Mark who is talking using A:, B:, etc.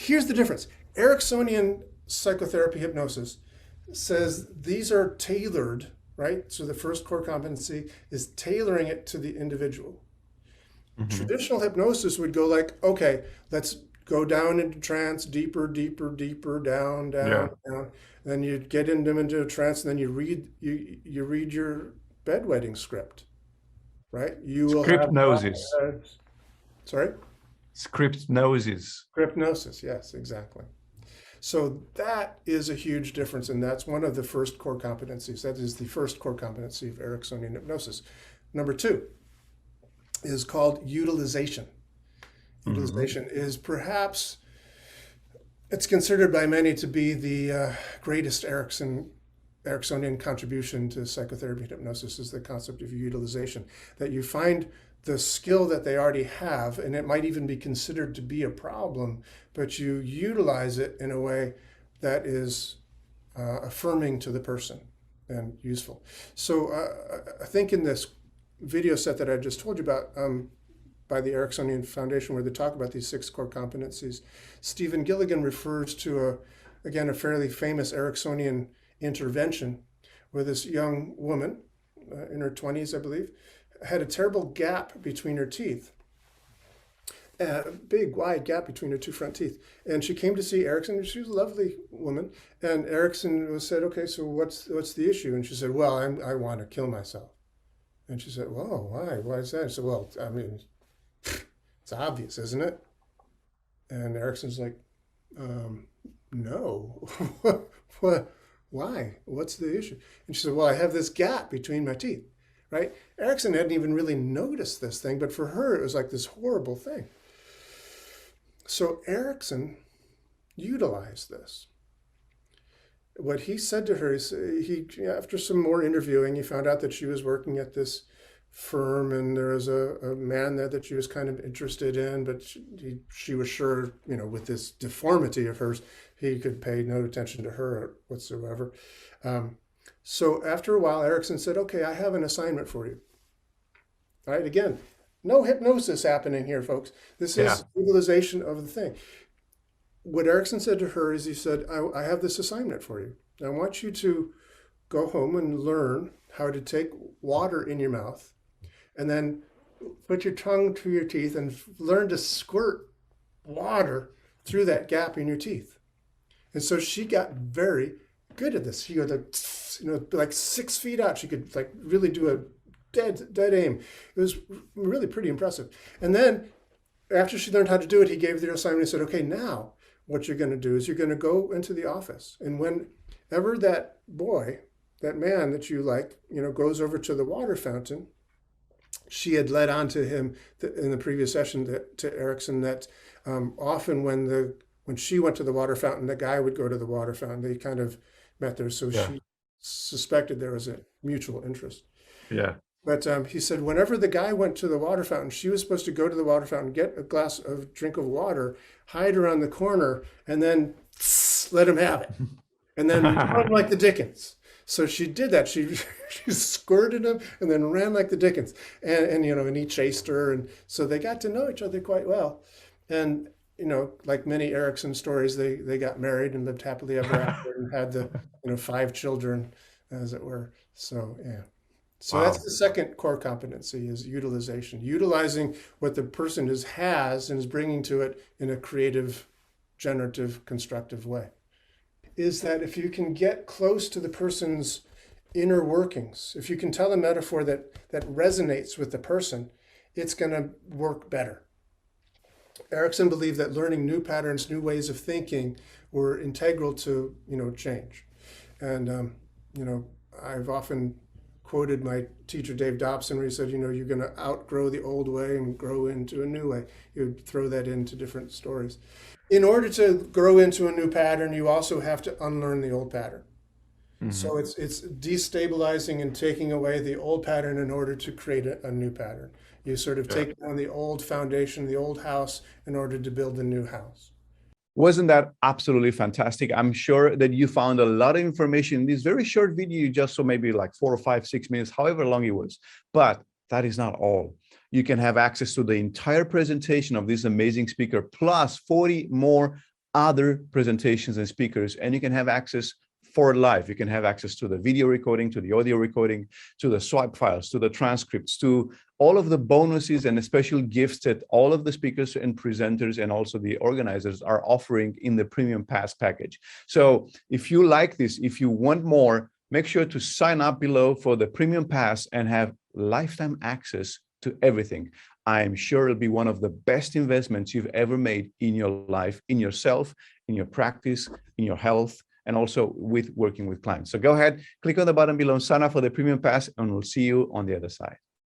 A: here's the difference. Ericksonian psychotherapy hypnosis says these are tailored, right? So the first core competency is tailoring it to the individual. Traditional hypnosis would go like, okay, let's go down into trance, deeper, deeper, deeper, down,
B: Yeah.
A: down, down. Then you get into a trance, and then you read your bedwetting script, right? You will have
B: Scriptnosis.
A: sorry?
B: Scriptnosis.
A: Hypnosis, yes, exactly. So that is a huge difference, and that's one of the first core competencies. That is the first core competency of Ericksonian hypnosis. Number two is called utilization. Utilization is perhaps, it's considered by many to be the greatest Ericksonian contribution to psychotherapy and hypnosis, is the concept of utilization, that you find the skill that they already have, and it might even be considered to be a problem, but you utilize it in a way that is affirming to the person and useful. So I think in this video set that I just told you about by the Ericksonian Foundation, where they talk about these 6 core competencies, Stephen Gilligan refers to, again, a fairly famous Ericksonian intervention where this young woman in her 20s, I believe, had a terrible gap between her teeth, a big wide gap between her 2 front teeth. And she came to see Erickson. She was a lovely woman. And Erickson said, okay, so what's the issue? And she said, well, I want to kill myself. And she said, well, why? Why is that? I said, well, I mean, it's obvious, isn't it? And Erickson's like, no. What? Why? What's the issue? And she said, well, I have this gap between my teeth, right? Erickson hadn't even really noticed this thing, but for her, it was like this horrible thing. So Erickson utilized this. What he said to her is, after some more interviewing, he found out that she was working at this firm, and there was a man there that she was kind of interested in, but she was sure, with this deformity of hers, he could pay no attention to her whatsoever. So after a while, Erickson said, okay, I have an assignment for you. All right, again, no hypnosis happening here, folks. This is utilization of the thing. What Erickson said to her is, he said, I have this assignment for you. I want you to go home and learn how to take water in your mouth and then put your tongue to your teeth and learn to squirt water through that gap in your teeth. And so she got very good at this. She got like 6 feet out. She could like really do a dead aim. It was really pretty impressive. And then after she learned how to do it, he gave her the assignment and said, okay, now what you're going to do is you're going to go into the office. And whenever that boy, that man that you like, goes over to the water fountain, she had led on to him in the previous session to Erickson that often when she went to the water fountain, the guy would go to the water fountain. They kind of met there. So she suspected there was a mutual interest.
B: Yeah.
A: But he said whenever the guy went to the water fountain, she was supposed to go to the water fountain, get a drink of water, hide around the corner, and then let him have it. And then run like the Dickens. So she did that. She squirted him and then ran like the Dickens. And he chased her. And so they got to know each other quite well. And, like many Erickson stories, they got married and lived happily ever after and had the 5 children, as it were. So, yeah. So that's the second core competency, is utilization, utilizing what the person has and is bringing to it in a creative, generative, constructive way. Is that if you can get close to the person's inner workings, if you can tell a metaphor that resonates with the person, it's going to work better. Erickson believed that learning new patterns, new ways of thinking were integral to, change. And, I've often quoted my teacher, Dave Dobson, where he said, you're going to outgrow the old way and grow into a new way. He would throw that into different stories. In order to grow into a new pattern, you also have to unlearn the old pattern. Mm-hmm. So it's destabilizing and taking away the old pattern in order to create a new pattern. You sort of take down the old foundation, the old house, in order to build a new house.
B: Wasn't that absolutely fantastic? I'm sure that you found a lot of information in this very short video you just saw, maybe like 4 or 5, 6 minutes, however long it was. But that is not all. You can have access to the entire presentation of this amazing speaker, plus 40 more other presentations and speakers, and you can have access for life. You can have access to the video recording, to the audio recording, to the swipe files, to the transcripts, to all of the bonuses and the special gifts that all of the speakers and presenters and also the organizers are offering in the Premium Pass package. So if you like this, if you want more, make sure to sign up below for the Premium Pass and have lifetime access to everything. I'm sure it'll be one of the best investments you've ever made in your life, in yourself, in your practice, in your health, and also with working with clients. So go ahead, click on the button below, sign up for the Premium Pass, and we'll see you on the other side.